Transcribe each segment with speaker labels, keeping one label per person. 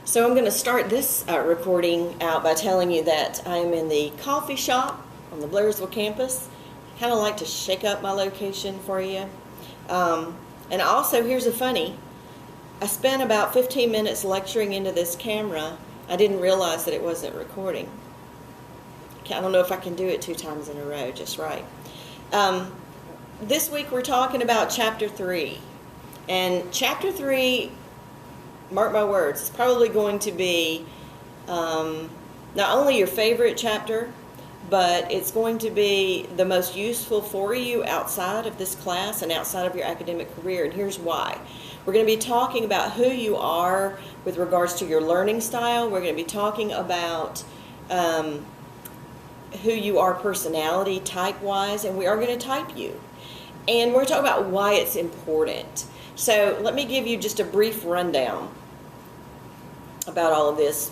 Speaker 1: So I'm going to start this recording out by telling you that I'm in the coffee shop on the Blairsville campus. Kind of like to shake up my location for you. And also, here's a funny. I spent about 15 minutes lecturing into this camera. I didn't realize that it wasn't recording. I don't know if I can do it 2 times in a row just right. This week we're talking about Chapter 3. And Chapter 3, mark my words, it's probably going to be not only your favorite chapter, but it's going to be the most useful for you outside of this class and outside of your academic career. And here's why. We're going to be talking about who you are with regards to your learning style. We're going to be talking about who you are personality type-wise, and we are going to type you. And we're going to talk about why it's important. So let me give you just a brief rundown about all of this.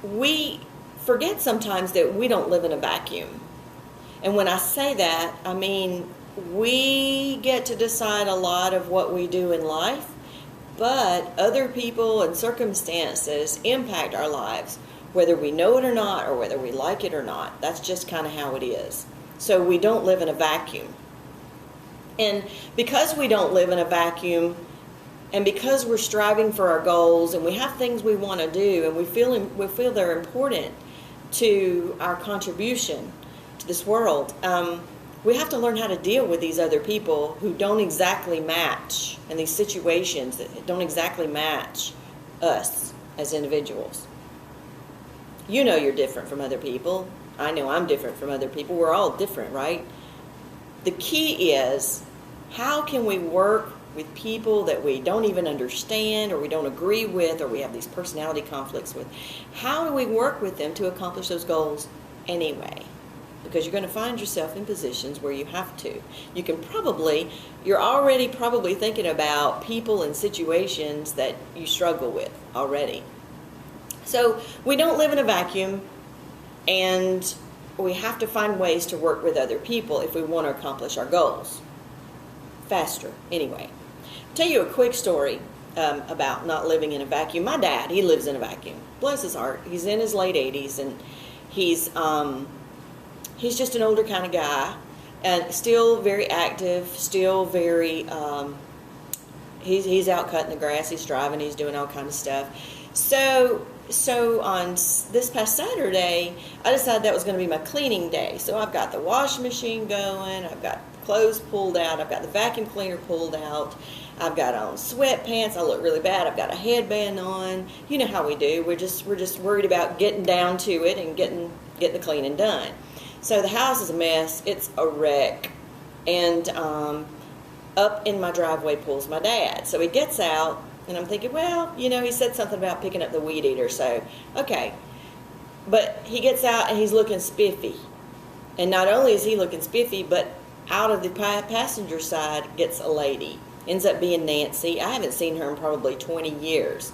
Speaker 1: We forget sometimes that we don't live in a vacuum. And when I say that, I mean we get to decide a lot of what we do in life, but other people and circumstances impact our lives, whether we know it or not, or whether we like it or not. That's just kind of how it is. So we don't live in a vacuum. And because we don't live in a vacuum, and because we're striving for our goals, and we have things we want to do, and we feel they're important to our contribution to this world, we have to learn how to deal with these other people who don't exactly match, and these situations that don't exactly match us as individuals. You know you're different from other people. I know I'm different from other people. We're all different, right? The key is, how can we work with people that we don't even understand, or we don't agree with, or we have these personality conflicts with? How do we work with them to accomplish those goals anyway? Because you're going to find yourself in positions where you have to. You're already probably thinking about people and situations that you struggle with already. So we don't live in a vacuum, and we have to find ways to work with other people if we want to accomplish our goals faster. Anyway, I'll tell you a quick story about not living in a vacuum. My dad, he lives in a vacuum. Bless his heart. He's in his late 80s, and he's just an older kind of guy, and still very active, still very, he's out cutting the grass, he's driving, he's doing all kind of stuff. So on this past Saturday, I decided that was going to be my cleaning day. So I've got the washing machine going, I've got clothes pulled out, I've got the vacuum cleaner pulled out, I've got on sweatpants, I look really bad, I've got a headband on. You know how we do. We're just worried about getting down to it and getting the cleaning done. So the house is a mess, it's a wreck, and up in my driveway pulls my dad. So he gets out, and I'm thinking, well, he said something about picking up the weed eater, so, okay. But he gets out, and he's looking spiffy. And not only is he looking spiffy, but out of the passenger side gets a lady. Ends up being Nancy. I haven't seen her in probably 20 years.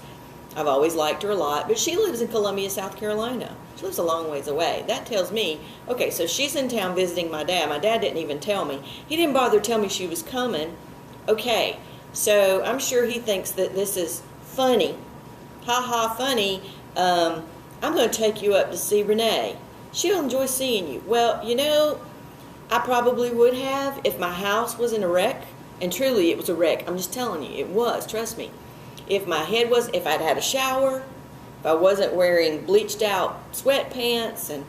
Speaker 1: I've always liked her a lot, but she lives in Columbia, South Carolina. She lives a long ways away. That tells me, okay, so she's in town visiting my dad. My dad didn't even tell me. He didn't bother to tell me she was coming. Okay, so I'm sure he thinks that this is funny. Ha ha, funny. I'm going to take you up to see Renee. She'll enjoy seeing you. Well, I probably would have if my house was in a wreck. And truly, it was a wreck. I'm just telling you, it was. Trust me. If I'd had a shower, if I wasn't wearing bleached out sweatpants and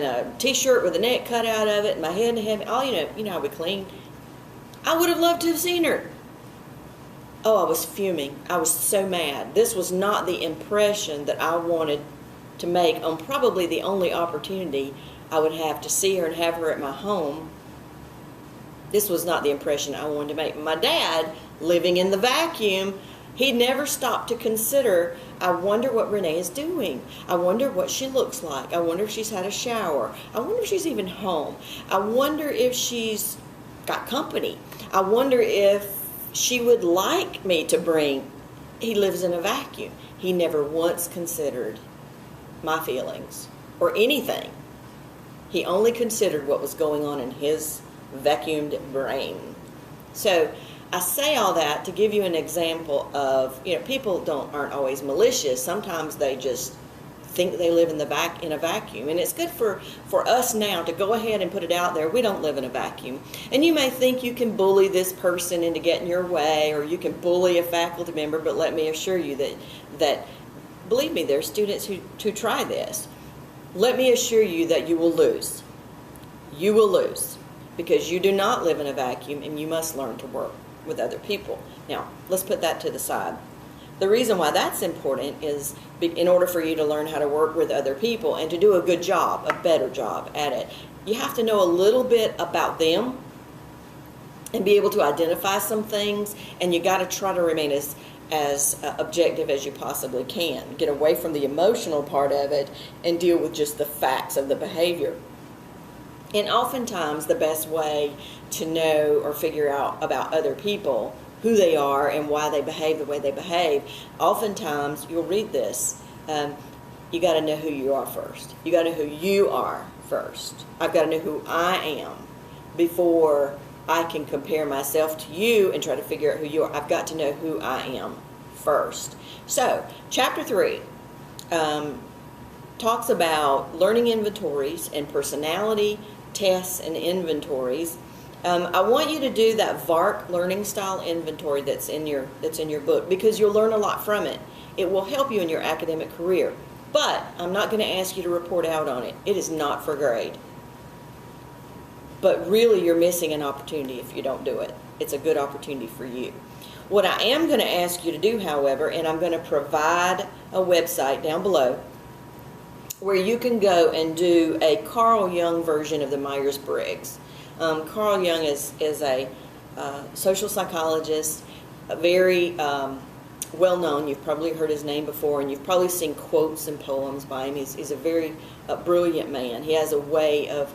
Speaker 1: a t-shirt with a neck cut out of it, and my head all you know how we clean, I would have loved to have seen her. Oh, I was fuming. I was so mad. This was not the impression that I wanted to make on probably the only opportunity I would have to see her and have her at my home. This was not the impression I wanted to make. My dad, living in the vacuum, he never stopped to consider, I wonder what Renee is doing. I wonder what she looks like. I wonder if she's had a shower. I wonder if she's even home. I wonder if she's got company. I wonder if she would like me to bring. He lives in a vacuum. He never once considered my feelings or anything. He only considered what was going on in his vacuumed brain. So I say all that to give you an example of, people aren't always malicious. Sometimes they just think they live in a vacuum, and it's good for us now to go ahead and put it out there. We don't live in a vacuum, and you may think you can bully this person into getting your way, or you can bully a faculty member, but let me assure you that believe me, there are students who try this. Let me assure you that you will lose. You will lose, because you do not live in a vacuum, and you must learn to work with other people. Now, let's put that to the side. The reason why that's important is in order for you to learn how to work with other people and to do a good job, a better job at it, you have to know a little bit about them and be able to identify some things, and you got to try to remain as objective as you possibly can. Get away from the emotional part of it and deal with just the facts of the behavior. And oftentimes the best way to know or figure out about other people, who they are and why they behave the way they behave, oftentimes you'll read this. You got to know who you are first. You got to know who you are first. I've got to know who I am before I can compare myself to you and try to figure out who you are. I've got to know who I am first. So, chapter 3 talks about learning inventories and personality tests and inventories. I want you to do that VARC learning style inventory that's in your book, because you'll learn a lot from it. It will help you in your academic career. But I'm not going to ask you to report out on it. It is not for grade. But really, you're missing an opportunity if you don't do it. It's a good opportunity for you. What I am going to ask you to do, however, and I'm going to provide a website down below where you can go and do a Carl Jung version of the Myers-Briggs. Carl Jung is a social psychologist, very well known. You've probably heard his name before, and you've probably seen quotes and poems by him. He's a very brilliant man. He has a way of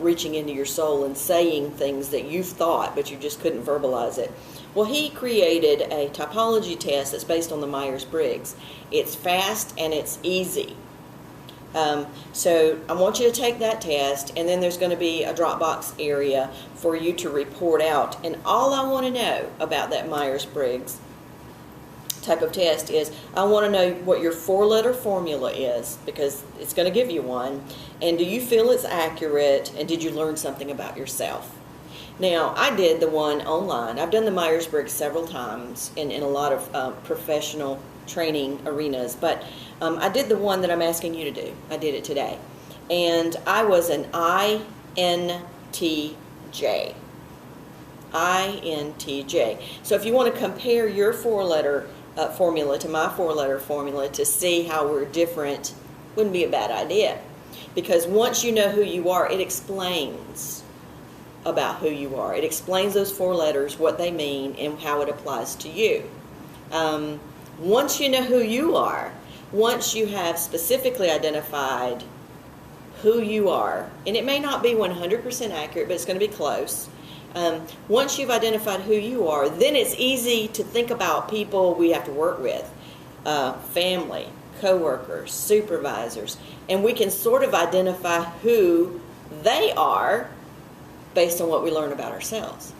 Speaker 1: reaching into your soul and saying things that you've thought, but you just couldn't verbalize it. Well, he created a typology test that's based on the Myers-Briggs. It's fast and it's easy. So I want you to take that test, and then there's going to be a Dropbox area for you to report out. And all I want to know about that Myers-Briggs type of test is I want to know what your 4-letter formula is, because it's going to give you one. And do you feel it's accurate, and did you learn something about yourself? Now, I did the one online. I've done the Myers-Briggs several times in a lot of professional training arenas, but I did the one that I'm asking you to do. I did it today. And I was an INTJ. INTJ. So if you want to compare your 4-letter formula to my 4-letter formula to see how we're different, wouldn't be a bad idea. Because once you know who you are, it explains about who you are. It explains those 4 letters, what they mean, and how it applies to you. Once you know who you are, once you have specifically identified who you are, and it may not be 100% accurate, but it's going to be close. Once you've identified who you are, then it's easy to think about people we have to work with, family, coworkers, supervisors, and we can sort of identify who they are based on what we learn about ourselves.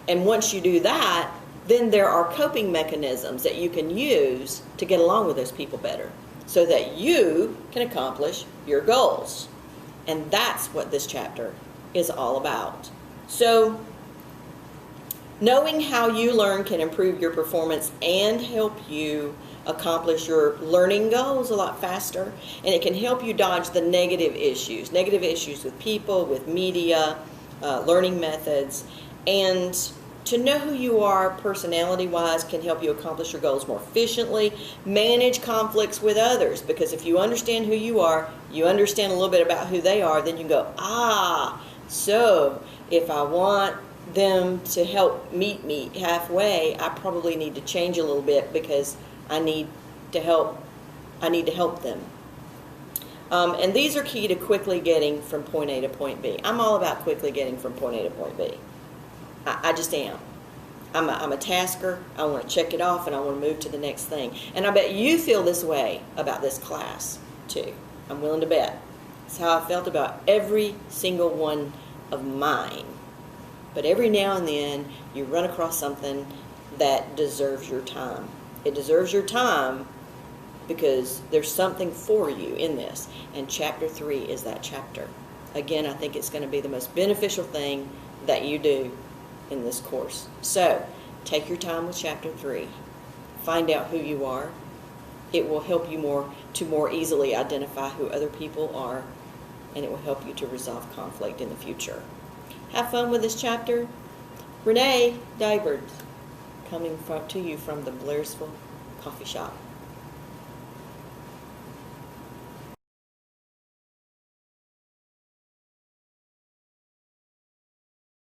Speaker 1: And once you do that, then there are coping mechanisms that you can use to get along with those people better so that you can accomplish your goals. And that's what this chapter is all about. So, knowing how you learn can improve your performance and help you accomplish your learning goals a lot faster, and it can help you dodge the negative issues with people, with media, learning methods, and to know who you are personality-wise can help you accomplish your goals more efficiently, manage conflicts with others, because if you understand who you are, you understand a little bit about who they are, then you go, so if I want them to help meet me halfway, I probably need to change a little bit because I need to help them. And these are key to quickly getting from point A to point B. I'm all about quickly getting from point A to point B. I just am. I'm a tasker. I want to check it off and I want to move to the next thing. And I bet you feel this way about this class too. I'm willing to bet. It's how I felt about every single one of mine. But every now and then, you run across something that deserves your time. It deserves your time because there's something for you in this. And chapter 3 is that chapter. Again, I think it's going to be the most beneficial thing that you do in this course. So, take your time with chapter 3. Find out who you are. It will help you more easily identify who other people are, and it will help you to resolve conflict in the future. Have fun with this chapter. Renee Dybert, coming to you from the Blairsville Coffee Shop.